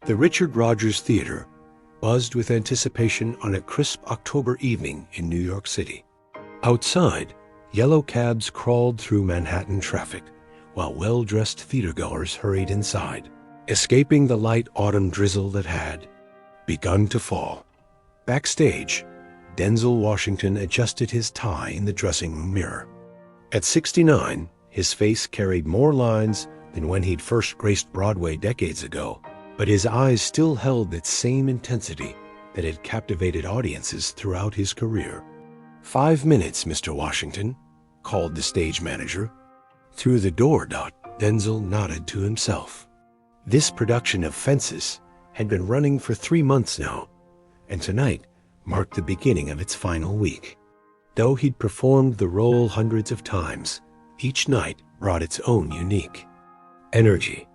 The Richard Rodgers Theater buzzed with anticipation on a crisp October evening in New York City. Outside, yellow cabs crawled through Manhattan traffic, while well-dressed theatergoers hurried inside, escaping the light autumn drizzle that had begun to fall. Backstage, Denzel Washington adjusted his tie in the dressing room mirror. At 69, his face carried more lines than when he'd first graced Broadway decades ago, but his eyes still held that same intensity that had captivated audiences throughout his career. 5 minutes, Mr. Washington, called the stage manager. Through the door, Denzel nodded to himself. This production of Fences had been running for 3 months now, and tonight marked the beginning of its final week. Though he'd performed the role hundreds of times, each night brought its own unique energy.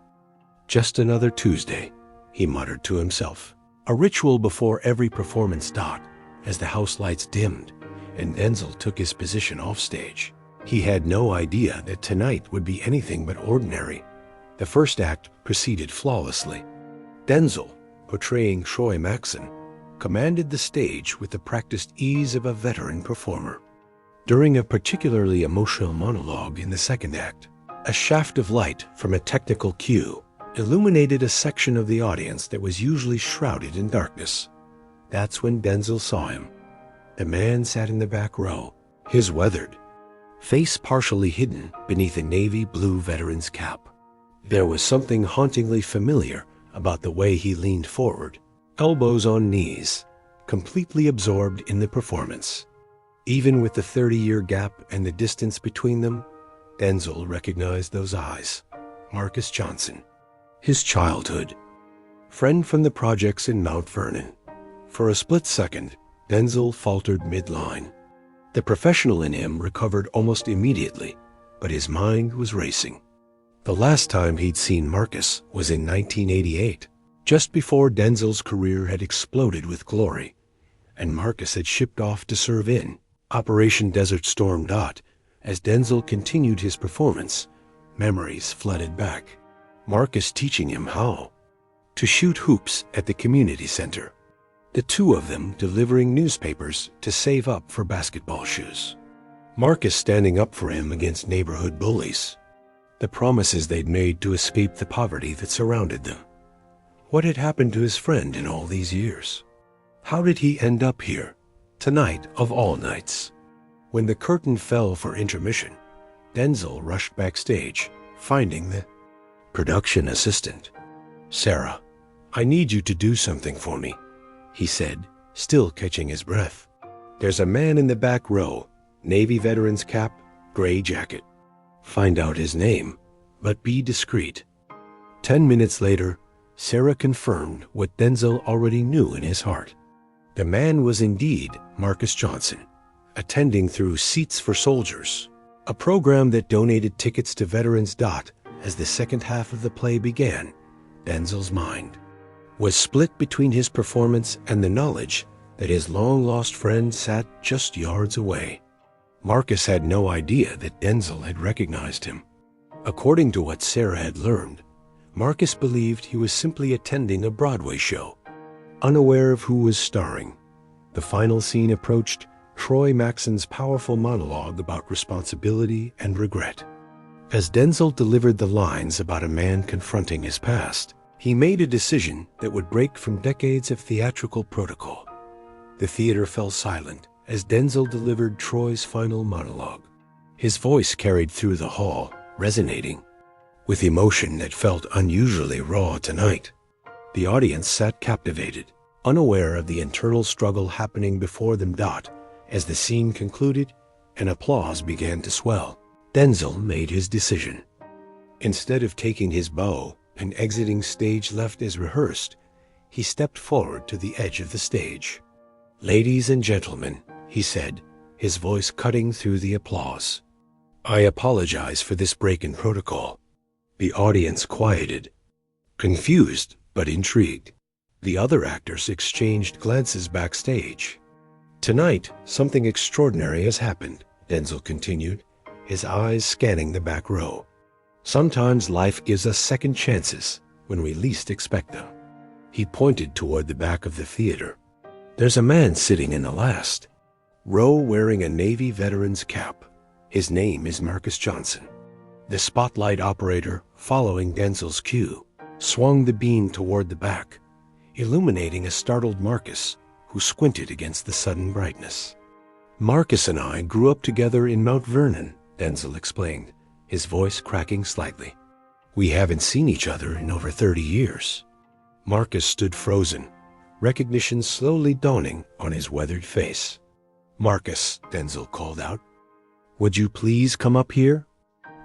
Just another Tuesday, he muttered to himself. A ritual before every performance, as the house lights dimmed and Denzel took his position offstage. He had no idea that tonight would be anything but ordinary. The first act proceeded flawlessly. Denzel, portraying Troy Maxson, commanded the stage with the practiced ease of a veteran performer. During a particularly emotional monologue in the second act, a shaft of light from a technical cue illuminated a section of the audience that was usually shrouded in darkness. That's when Denzel saw him. The man sat in the back row, his weathered face partially hidden beneath a navy blue veteran's cap. There was something hauntingly familiar about the way he leaned forward, elbows on knees, completely absorbed in the performance. Even with the 30-year gap and the distance between them, Denzel recognized those eyes. Marcus Johnson, his childhood friend from the projects in Mount Vernon. For a split second, Denzel faltered midline. The professional in him recovered almost immediately, but his mind was racing. The last time he'd seen Marcus was in 1988, just before Denzel's career had exploded with glory, and Marcus had shipped off to serve in Operation Desert Storm. As Denzel continued his performance, memories flooded back. Marcus teaching him how to shoot hoops at the community center. The two of them delivering newspapers to save up for basketball shoes. Marcus standing up for him against neighborhood bullies. The promises they'd made to escape the poverty that surrounded them. What had happened to his friend in all these years? How did he end up here, tonight of all nights? When the curtain fell for intermission, Denzel rushed backstage, finding the production assistant. "Sarah, I need you to do something for me," he said, still catching his breath. "There's a man in the back row, Navy veteran's cap, gray jacket. Find out his name, but be discreet." 10 minutes later, Sarah confirmed what Denzel already knew in his heart. The man was indeed Marcus Johnson, attending through Seats for Soldiers, a program that donated tickets to veterans. As the second half of the play began, Denzel's mind was split between his performance and the knowledge that his long-lost friend sat just yards away. Marcus had no idea that Denzel had recognized him. According to what Sarah had learned, Marcus believed he was simply attending a Broadway show, unaware of who was starring. The final scene approached Troy Maxson's powerful monologue about responsibility and regret. As Denzel delivered the lines about a man confronting his past, he made a decision that would break from decades of theatrical protocol. The theater fell silent as Denzel delivered Troy's final monologue. His voice carried through the hall, resonating with emotion that felt unusually raw tonight. The audience sat captivated, unaware of the internal struggle happening before them. As the scene concluded and applause began to swell, Denzel made his decision. Instead of taking his bow and exiting stage left as rehearsed, he stepped forward to the edge of the stage. "Ladies and gentlemen," he said, his voice cutting through the applause, "I apologize for this break in protocol." The audience quieted, confused but intrigued. The other actors exchanged glances backstage. "Tonight, something extraordinary has happened," Denzel continued, his eyes scanning the back row. "Sometimes life gives us second chances when we least expect them." He pointed toward the back of the theater. There's a man sitting in the last row wearing a Navy veteran's cap. His name is Marcus Johnson. The spotlight operator, following Denzel's cue, swung the beam toward the back, illuminating a startled Marcus who squinted against the sudden brightness. Marcus and I grew up together in Mount Vernon, Denzel explained, his voice cracking slightly. We haven't seen each other in over 30 years. Marcus stood frozen, recognition slowly dawning on his weathered face. Marcus, Denzel called out, would you please come up here?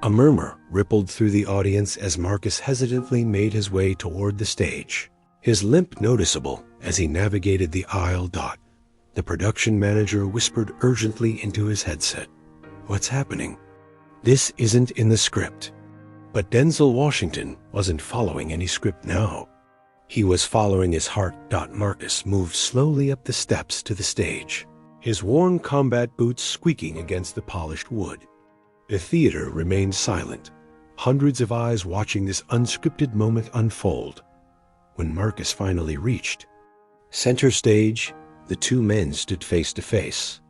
A murmur rippled through the audience as Marcus hesitantly made his way toward the stage, his limp noticeable as he navigated the aisle dot. The production manager whispered urgently into his headset, what's happening? This isn't in the script. But Denzel Washington wasn't following any script now. He was following his heart. Marcus moved slowly up the steps to the stage, his worn combat boots squeaking against the polished wood. The theater remained silent, hundreds of eyes watching this unscripted moment unfold. When Marcus finally reached center stage, the two men stood face to face.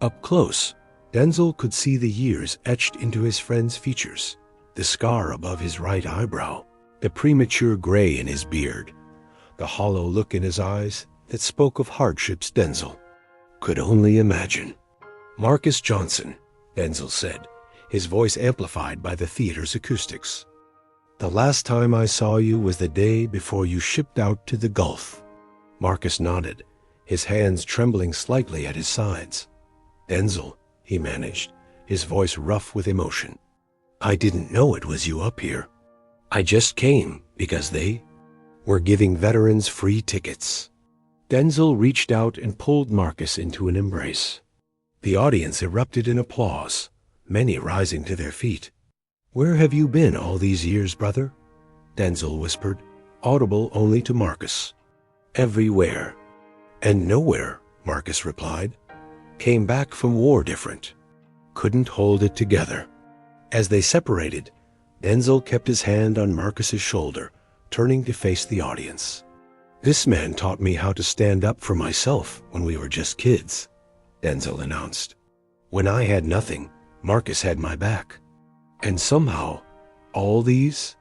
Up close, Denzel could see the years etched into his friend's features, the scar above his right eyebrow, the premature gray in his beard, the hollow look in his eyes that spoke of hardships Denzel could only imagine. Marcus Johnson, Denzel said, his voice amplified by the theater's acoustics. The last time I saw you was the day before you shipped out to the Gulf. Marcus nodded, his hands trembling slightly at his sides. Denzel, he managed, his voice rough with emotion. I didn't know it was you up here. I just came because they were giving veterans free tickets. Denzel reached out and pulled Marcus into an embrace. The audience erupted in applause, many rising to their feet. Where have you been all these years, brother? Denzel whispered, audible only to Marcus. Everywhere. And nowhere, Marcus replied. Came back from war different. Couldn't hold it together. As they separated, Denzel kept his hand on Marcus's shoulder, turning to face the audience. This man taught me how to stand up for myself when we were just kids, Denzel announced. When I had nothing, Marcus had my back. And somehow, all these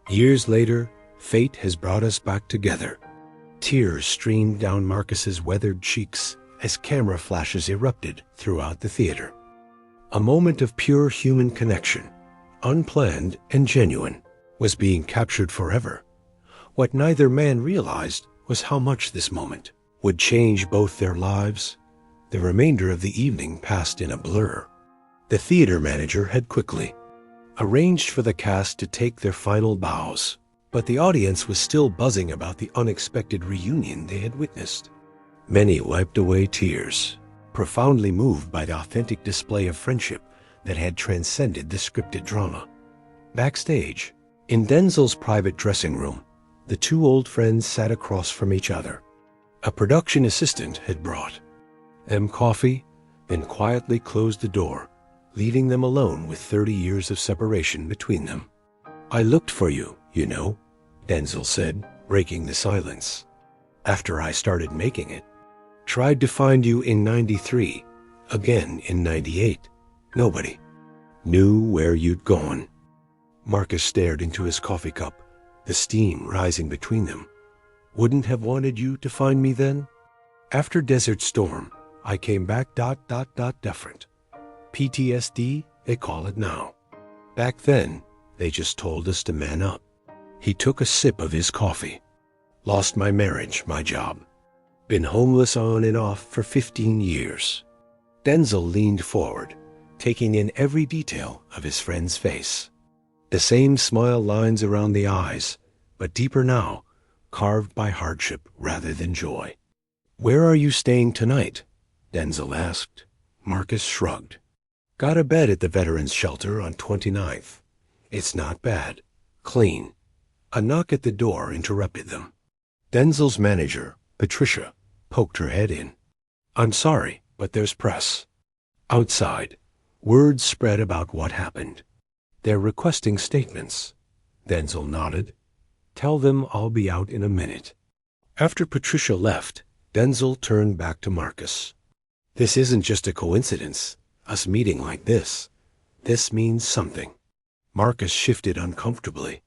years later, fate has brought us back together. Tears streamed down Marcus's weathered cheeks as camera flashes erupted throughout the theater. A moment of pure human connection, unplanned and genuine, was being captured forever. What neither man realized was how much this moment would change both their lives. The remainder of the evening passed in a blur. The theater manager had quickly arranged for the cast to take their final bows, but the audience was still buzzing about the unexpected reunion they had witnessed. Many wiped away tears, profoundly moved by the authentic display of friendship that had transcended the scripted drama. Backstage, in Denzel's private dressing room, the two old friends sat across from each other. A production assistant had brought them coffee, then quietly closed the door, leaving them alone with 30 years of separation between them. I looked for you, you know, Denzel said, breaking the silence. After I started making it. Tried to find you in 93, again in 98. Nobody knew where you'd gone. Marcus stared into his coffee cup, the steam rising between them. Wouldn't have wanted you to find me then? After Desert Storm, I came back ... different. PTSD, they call it now. Back then, they just told us to man up. He took a sip of his coffee. Lost my marriage, my job. Been homeless on and off for 15 years. Denzel leaned forward, taking in every detail of his friend's face. The same smile lines around the eyes, but deeper now, carved by hardship rather than joy. Where are you staying tonight? Denzel asked. Marcus shrugged. Got a bed at the Veterans Shelter on 29th. It's not bad. Clean. A knock at the door interrupted them. Denzel's manager, Patricia, poked her head in. I'm sorry, but there's press. Outside, word spread about what happened. They're requesting statements. Denzel nodded. Tell them I'll be out in a minute. After Patricia left, Denzel turned back to Marcus. This isn't just a coincidence, us meeting like this. This means something. Marcus shifted uncomfortably.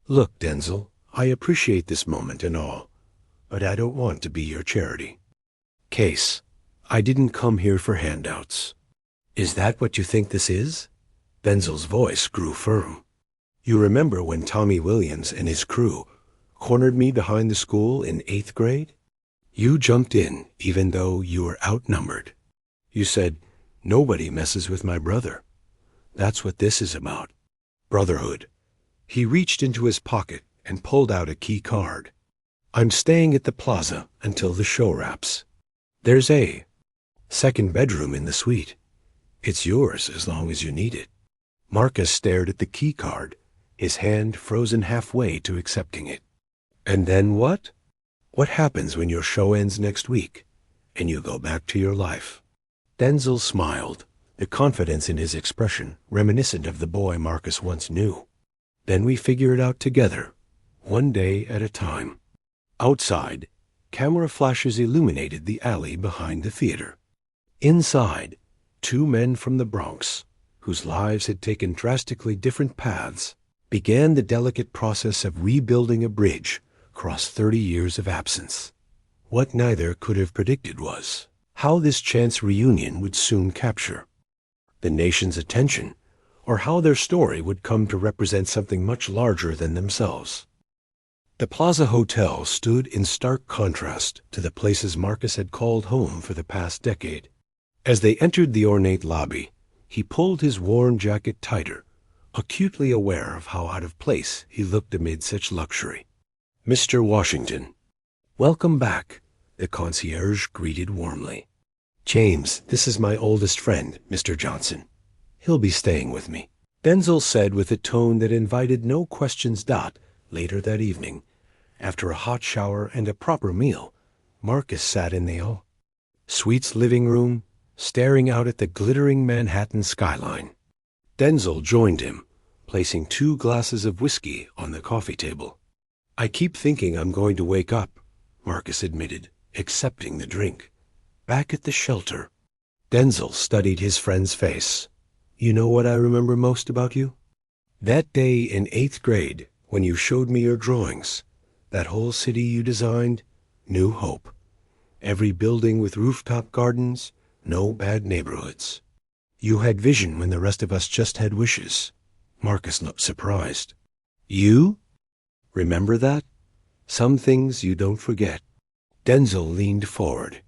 Look, Denzel, I appreciate this moment and all, but I don't want to be your charity case. I didn't come here for handouts. Is that what you think this is? Denzel's voice grew firm. You remember when Tommy Williams and his crew cornered me behind the school in 8th grade? You jumped in even though you were outnumbered. You said, nobody messes with my brother. That's what this is about. Brotherhood. He reached into his pocket and pulled out a key card. I'm staying at the plaza until the show wraps. There's a second bedroom in the suite. It's yours as long as you need it. Marcus stared at the key card, his hand frozen halfway to accepting it. And then what? What happens when your show ends next week and you go back to your life? Denzel smiled, the confidence in his expression reminiscent of the boy Marcus once knew. Then we figure it out together, one day at a time. Outside, camera flashes illuminated the alley behind the theater. Inside, two men from the Bronx, whose lives had taken drastically different paths, began the delicate process of rebuilding a bridge across 30 years of absence. What neither could have predicted was how this chance reunion would soon capture the nation's attention, or how their story would come to represent something much larger than themselves. The Plaza Hotel stood in stark contrast to the places Marcus had called home for the past decade. As they entered the ornate lobby, he pulled his worn jacket tighter, acutely aware of how out of place he looked amid such luxury. Mr. Washington. Welcome back, the concierge greeted warmly. James, this is my oldest friend, Mr. Johnson. He'll be staying with me, Denzel said with a tone that invited no questions. Later that evening, after a hot shower and a proper meal, Marcus sat in the suite's living room, staring out at the glittering Manhattan skyline. Denzel joined him, placing 2 glasses of whiskey on the coffee table. I keep thinking I'm going to wake up, Marcus admitted, accepting the drink. Back at the shelter, Denzel studied his friend's face. You know what I remember most about you? That day in 8th grade, when you showed me your drawings, that whole city you designed, New Hope. Every building with rooftop gardens, no bad neighborhoods. You had vision when the rest of us just had wishes. Marcus looked surprised. You? Remember that? Some things you don't forget. Denzel leaned forward.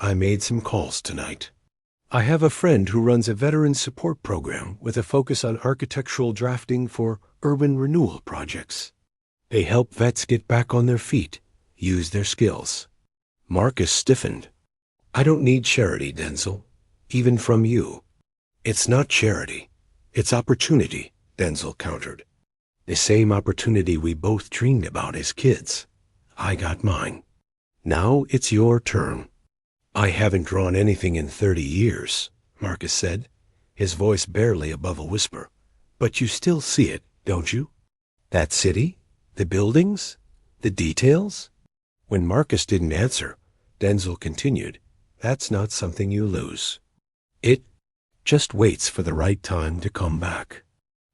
I made some calls tonight. I have a friend who runs a veteran support program with a focus on architectural drafting for urban renewal projects. They help vets get back on their feet, use their skills. Marcus stiffened. I don't need charity, Denzel, even from you. It's not charity. It's opportunity, Denzel countered. The same opportunity we both dreamed about as kids. I got mine. Now it's your turn. I haven't drawn anything in 30 years, Marcus said, his voice barely above a whisper. But you still see it, don't you? That city? The buildings? The details? When Marcus didn't answer, Denzel continued, That's not something you lose. It just waits for the right time to come back.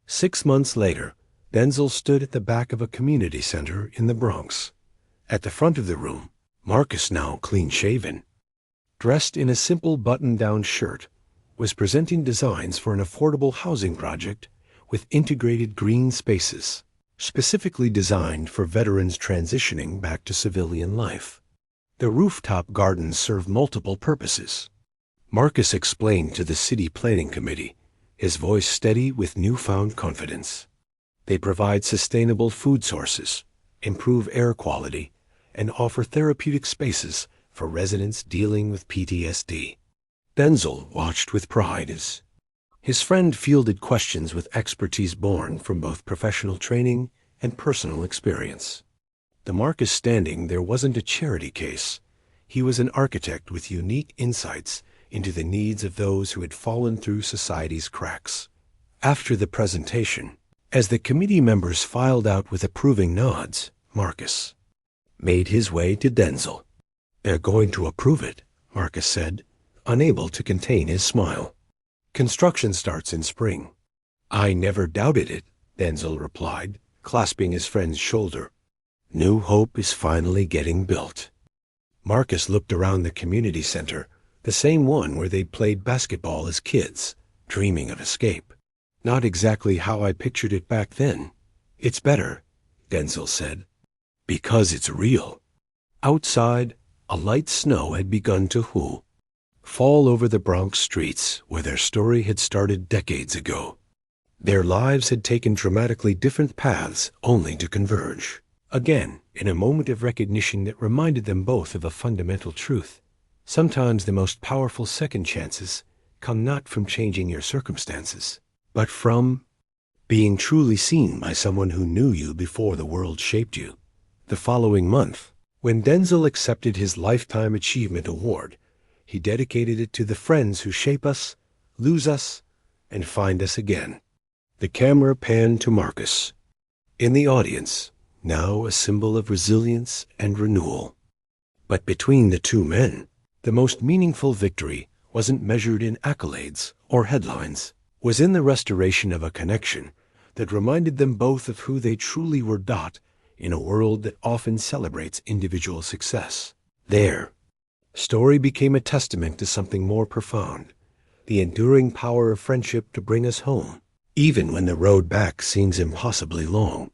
6 months later, Denzel stood at the back of a community center in the Bronx. At the front of the room, Marcus, now clean-shaven, dressed in a simple button-down shirt, was presenting designs for an affordable housing project with integrated green spaces, specifically designed for veterans transitioning back to civilian life. The rooftop gardens serve multiple purposes. Marcus explained to the city planning committee, his voice steady with newfound confidence. They provide sustainable food sources, improve air quality, and offer therapeutic spaces for residents dealing with PTSD. Denzel watched with pride as his friend fielded questions with expertise born from both professional training and personal experience. The Marcus standing there wasn't a charity case. He was an architect with unique insights into the needs of those who had fallen through society's cracks. After the presentation, as the committee members filed out with approving nods, Marcus made his way to Denzel. "They're going to approve it," Marcus said, unable to contain his smile. "Construction starts in spring." "I never doubted it," Denzel replied, clasping his friend's shoulder. "New Hope is finally getting built." Marcus looked around the community center, the same one where they'd played basketball as kids, dreaming of escape. "Not exactly how I pictured it back then. It's better," Denzel said, "because it's real." Outside, a light snow had begun to fall over the Bronx streets where their story had started decades ago. Their lives had taken dramatically different paths only to converge again in a moment of recognition that reminded them both of a fundamental truth. Sometimes the most powerful second chances come not from changing your circumstances, but from being truly seen by someone who knew you before the world shaped you. The following month, when Denzel accepted his Lifetime Achievement Award, he dedicated it to the friends who shape us, lose us, and find us again. The camera panned to Marcus, in the audience, now a symbol of resilience and renewal. But between the two men, the most meaningful victory wasn't measured in accolades or headlines, was in the restoration of a connection that reminded them both of who they truly were in a world that often celebrates individual success. Their story became a testament to something more profound, the enduring power of friendship to bring us home, even when the road back seems impossibly long.